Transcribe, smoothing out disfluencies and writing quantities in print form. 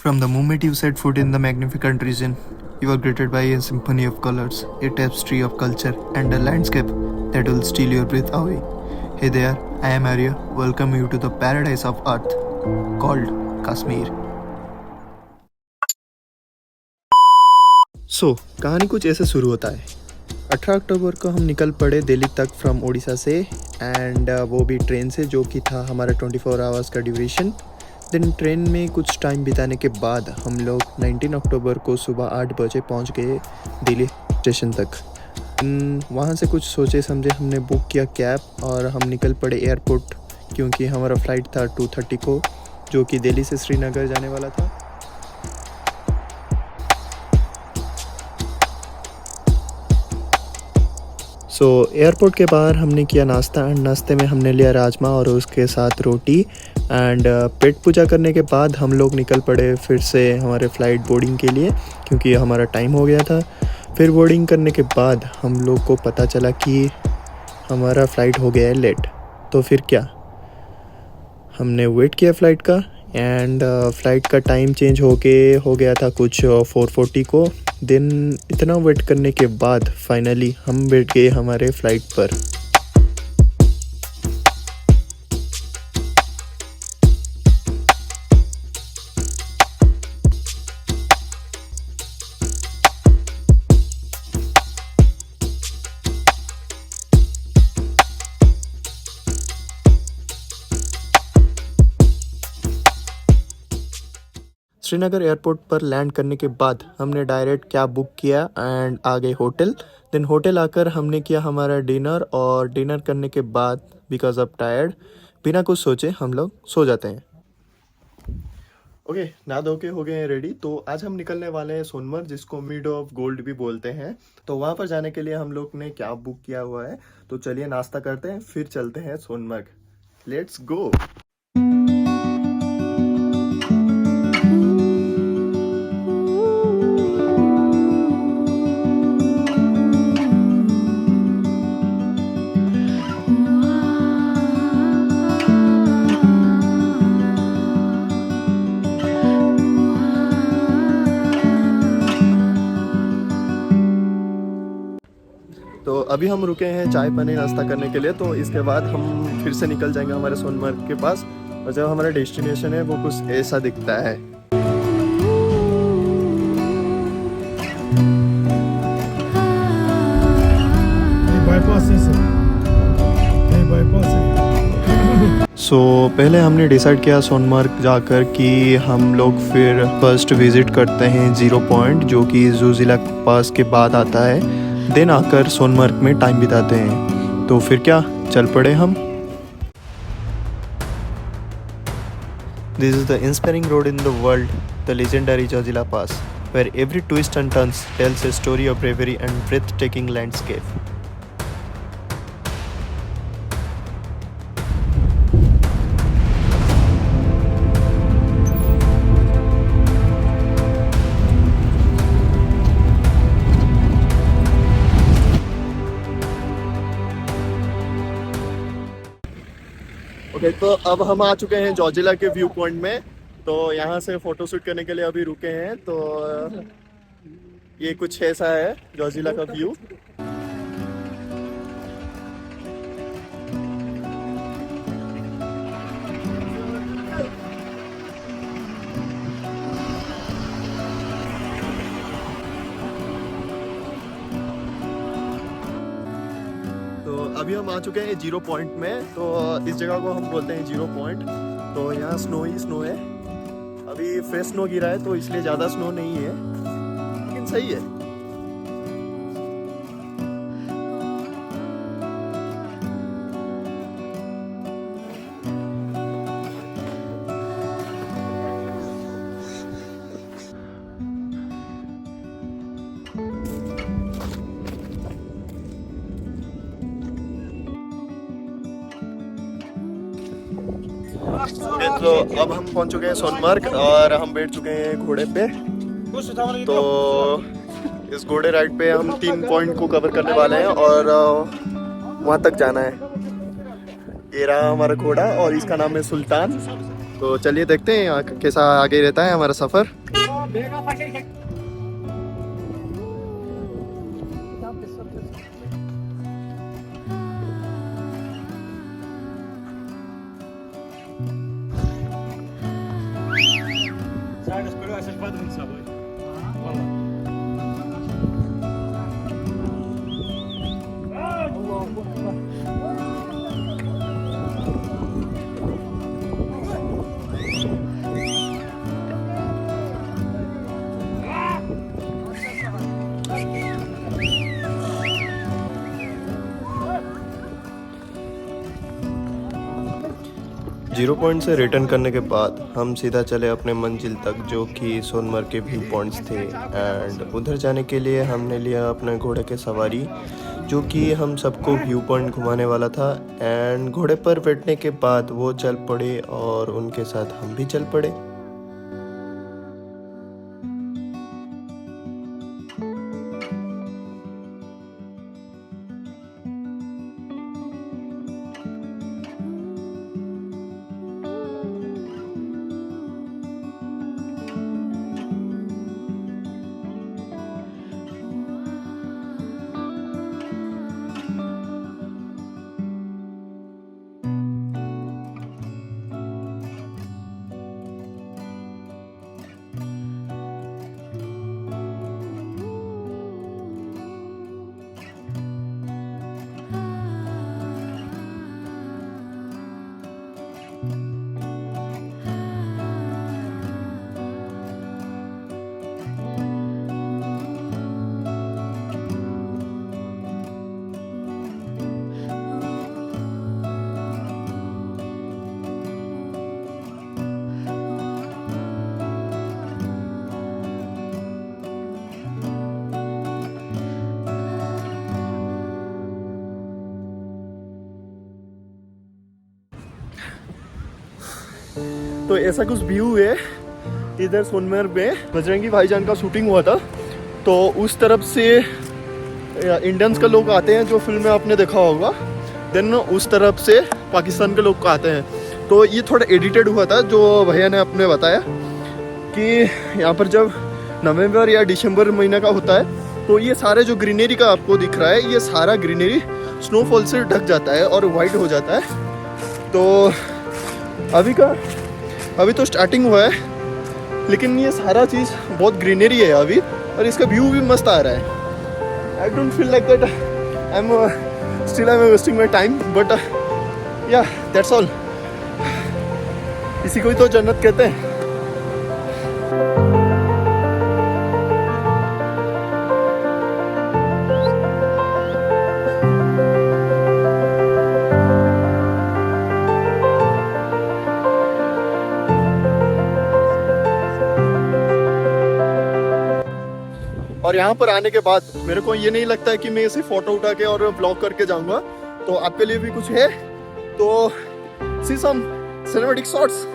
From the moment you set foot in the magnificent region, you are greeted by a symphony of colors, a tapestry of culture, and a landscape that will steal your breath away. Hey there, I am Arya. Welcome you to the paradise of Earth called Kashmir. कहानी कुछ ऐसे शुरू होता है। 18 अक्टूबर को हम निकल पड़े दिल्ली तक फ्रॉम उड़ीसा से एंड वो भी ट्रेन से, जो कि था हमारा 24 आवर्स का ड्यूरेशन। देन ट्रेन में कुछ टाइम बिताने के बाद हम लोग 19 अक्टूबर को सुबह 8 बजे पहुंच गए दिल्ली स्टेशन तक। वहाँ से कुछ सोचे समझे हमने बुक किया कैब और हम निकल पड़े एयरपोर्ट, क्योंकि हमारा फ़्लाइट था 2:30 को, जो कि दिल्ली से श्रीनगर जाने वाला था। एयरपोर्ट के बाहर हमने किया नाश्ता एंड नाश्ते में हमने लिया राजमा और उसके साथ रोटी एंड पेट पूजा करने के बाद हम लोग निकल पड़े फिर से हमारे फ़्लाइट बोर्डिंग के लिए, क्योंकि हमारा टाइम हो गया था। फिर बोर्डिंग करने के बाद हम लोग को पता चला कि हमारा फ़्लाइट हो गया है लेट। तो फिर क्या, हमने वेट किया फ़्लाइट का एंड फ़्लाइट का टाइम चेंज हो गया था कुछ 4:40 को। देन इतना वेट करने के बाद फाइनली हम बैठ गए हमारे फ़्लाइट पर। श्रीनगर एयरपोर्ट पर लैंड करने के बाद हमने डायरेक्ट कैब बुक किया एंड आ गए होटल। देन होटल आकर हमने किया हमारा डिनर और डिनर करने के बाद बिकॉज ऑफ टायर्ड, बिना कुछ सोचे हम लोग सो जाते हैं। ओके, नहा धो के हो गए हैं रेडी। तो आज हम निकलने वाले हैं सोनमर्ग, जिसको मिड ऑफ गोल्ड भी बोलते हैं। तो वहाँ पर जाने के लिए हम लोग ने कैब बुक किया हुआ है। तो चलिए नाश्ता करते हैं, फिर चलते हैं सोनमर्ग। Let's go. तो अभी हम रुके हैं चाय पानी नाश्ता करने के लिए। तो इसके बाद हम फिर से निकल जाएंगे हमारे सोनमर्ग के पास, और जब हमारा डेस्टिनेशन है वो कुछ ऐसा दिखता है। पहले हमने डिसाइड किया सोनमर्ग जाकर कि हम लोग फिर फर्स्ट विजिट करते हैं 0 पॉइंट, जो कि जोजिला पास के बाद आता है। देन आकर सोनमर्ग में टाइम बिताते हैं। तो फिर क्या, चल पड़े हम। This is the inspiring road in the world, the legendary Zojila pass, where every twist and turns tells a story of bravery and breathtaking landscape. Okay, तो अब हम आ चुके हैं जोजिला के व्यू पॉइंट में। तो यहाँ से फोटो शूट करने के लिए अभी रुके हैं। तो ये कुछ ऐसा है जोजिला का व्यू। अभी हम आ चुके हैं 0 पॉइंट में। तो इस जगह को हम बोलते हैं 0 पॉइंट। तो यहाँ स्नो ही स्नो है। अभी फ्रेश स्नो गिरा है, तो इसलिए ज़्यादा स्नो नहीं है, लेकिन सही है। तो अब हम पहुंच चुके हैं सोनमर्ग और हम बैठ चुके हैं घोड़े पे। तो इस घोड़े राइड पे हम 3 पॉइंट को कवर करने वाले हैं और वहां तक जाना है। ये रहा हमारा घोड़ा और इसका नाम है सुल्तान। तो चलिए देखते हैं कैसा आगे रहता है हमारा सफ़र। जीरो पॉइंट से रिटर्न करने के बाद हम सीधा चले अपने मंजिल तक, जो कि सोनमर्ग के व्यू पॉइंट्स थे। एंड उधर जाने के लिए हमने लिया अपने घोड़े के सवारी, जो कि हम सबको व्यू पॉइंट घुमाने वाला था। एंड घोड़े पर बैठने के बाद वो चल पड़े और उनके साथ हम भी चल पड़े। तो ऐसा कुछ व्यू है इधर सोनमर्ग में। बजरंगी भाईजान का शूटिंग हुआ था, तो उस तरफ से इंडियंस का लोग आते हैं, जो फिल्म में आपने देखा होगा। देन उस तरफ से पाकिस्तान के लोग आते हैं। तो ये थोड़ा एडिटेड हुआ था, जो भैया ने अपने बताया कि यहाँ पर जब नवंबर या दिसंबर महीने का होता है, तो ये सारे जो ग्रीनरी का आपको दिख रहा है, ये सारा ग्रीनरी स्नोफॉल से ढक जाता है और वाइट हो जाता है। तो अभी तो स्टार्टिंग हुआ है, लेकिन ये सारा चीज़ बहुत ग्रीनरी है अभी, और इसका व्यू भी मस्त आ रहा है। I don't feel like that I am wasting my time, but या दैट्स ऑल। इसी को ही तो जन्नत कहते हैं। और यहाँ पर आने के बाद मेरे को ये नहीं लगता है कि मैं इसे फोटो उठा के और ब्लॉग करके जाऊंगा। तो आपके लिए भी कुछ है, तो सी सम सिनेमैटिक शॉट्स।